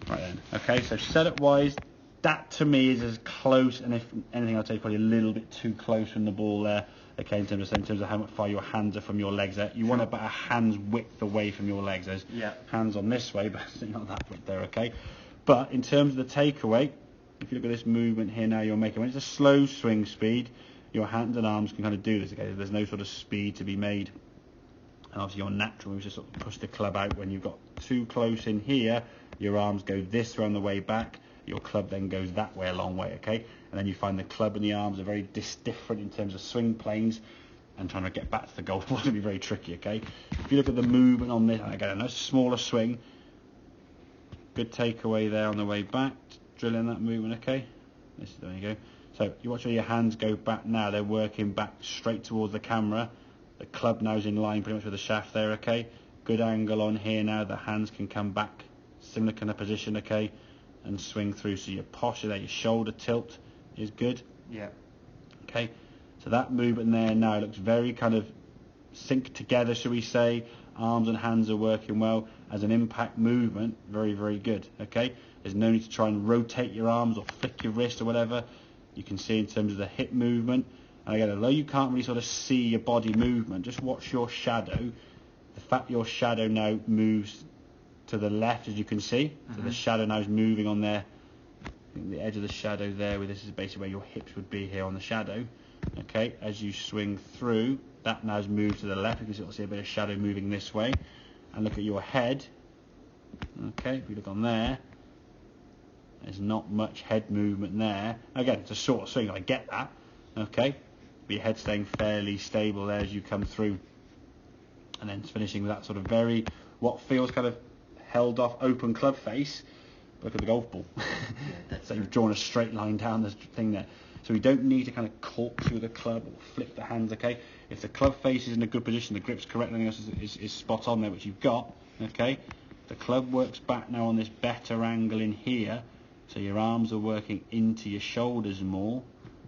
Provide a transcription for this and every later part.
Right then. Okay, so setup wise, that to me is as close, and if anything, I'd say probably a little bit too close from the ball there. Okay, in terms of how much far your hands are from your legs there. You want about a hand's width away from your legs. There's hands on this way, but not that width there, okay? But in terms of the takeaway, if you look at this movement here now you're making, when it's a slow swing speed, your hands and arms can kind of do this, okay? There's no sort of speed to be made. And obviously your natural moves just sort of push the club out. When you've got too close in here, your arms go this way on the way back, your club then goes that way a long way, okay? And then you find the club and the arms are very different in terms of swing planes, and trying to get back to the golf ball is going to be very tricky, okay? If you look at the movement on this, again, a nice smaller swing, good takeaway there on the way back, drill in that movement, okay? There you go. So you watch where your hands go back now, they're working back straight towards the camera. The club now is in line pretty much with the shaft there, okay? Good angle on here now, the hands can come back, similar kind of position, okay? And swing through, so your posture there, your shoulder tilt is good. Yeah. Okay, so that movement there now looks very kind of synced together, shall we say. Arms and hands are working well. As an impact movement, very, very good, okay? There's no need to try and rotate your arms or flick your wrist or whatever. You can see in terms of the hip movement. And again, although you can't really sort of see your body movement, just watch your shadow. The fact your shadow now moves to the left, as you can see. So the shadow now is moving on there. I think the edge of the shadow there, where this is basically where your hips would be here on the shadow. Okay, as you swing through, that now has moved to the left. You can sort of see a bit of shadow moving this way. And look at your head. Okay, if you look on there, there's not much head movement there. Again, it's a short swing, I get that. Okay, but your head staying fairly stable there as you come through. And then finishing with that sort of very, what feels kind of held off open club face. Look at the golf ball. So you've drawn a straight line down the thing there. So we don't need to kind of corkscrew the club or flip the hands, okay? If the club face is in a good position, the grip's correct, everything else is spot on there, which you've got, okay? The club works back now on this better angle in here, so your arms are working into your shoulders more,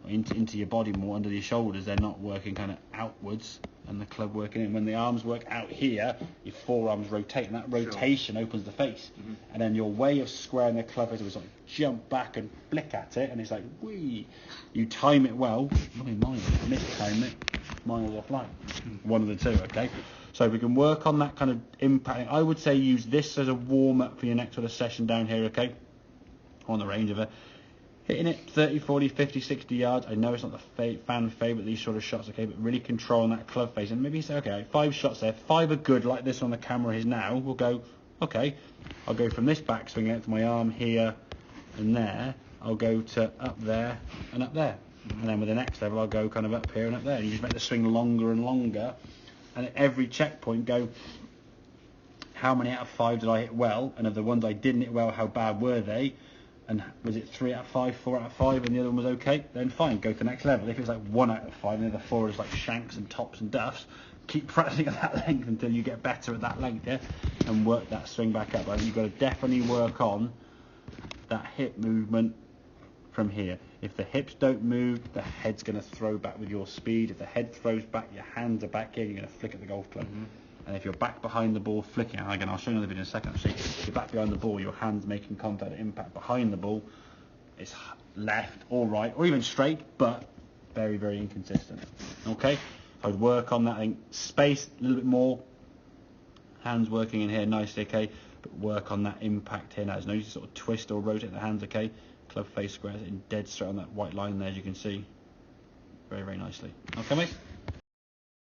or into your body more, under your shoulders. They're not working kind of outwards, and the club working in. When the arms work out here, your forearms rotate, and that rotation opens the face. And then your way of squaring the club face is like jump back and flick at it, and it's like, whee. You time it well. I mean, mine mistime it. Mine was offline. One of the two, okay? So we can work on that kind of impact. I would say use this as a warm-up for your next sort of session down here, okay? On the range of it. Hitting it 30, 40, 50, 60 yards. I know it's not the fan favourite, these sort of shots, okay, but really controlling that club face. And maybe you say, okay, 5 shots there, 5 are good, like this on the camera is now. We'll go, okay, I'll go from this backswing out to my arm here and there. I'll go to up there and up there. And then with the next level, I'll go kind of up here and up there. And you just make the swing longer and longer. And at every checkpoint, go, how many out of 5 did I hit well? And of the ones I didn't hit well, how bad were they? And was it 3 out of 5, 4 out of 5, and the other one was okay? Then fine, go to the next level. If it's like 1 out of 5, and the other 4 is like shanks and tops and duffs, keep practicing at that length until you get better at that length, yeah? And work that swing back up. I think you've got to definitely work on that hip movement from here. If the hips don't move, the head's going to throw back with your speed. If the head throws back, your hands are back here, you're going to flick at the golf club. And if you're back behind the ball flicking, and again, I'll show you another video in a second, actually, if you're back behind the ball, your hand's making contact at impact behind the ball, it's left or right, or even straight, but very, very inconsistent. Okay? So I'd work on that, I think, space a little bit more, hands working in here nicely, okay, but work on that impact here now. There's no need to sort of twist or rotate the hands, okay? Club face squares in dead straight on that white line there, as you can see, very, very nicely. Okay, mate?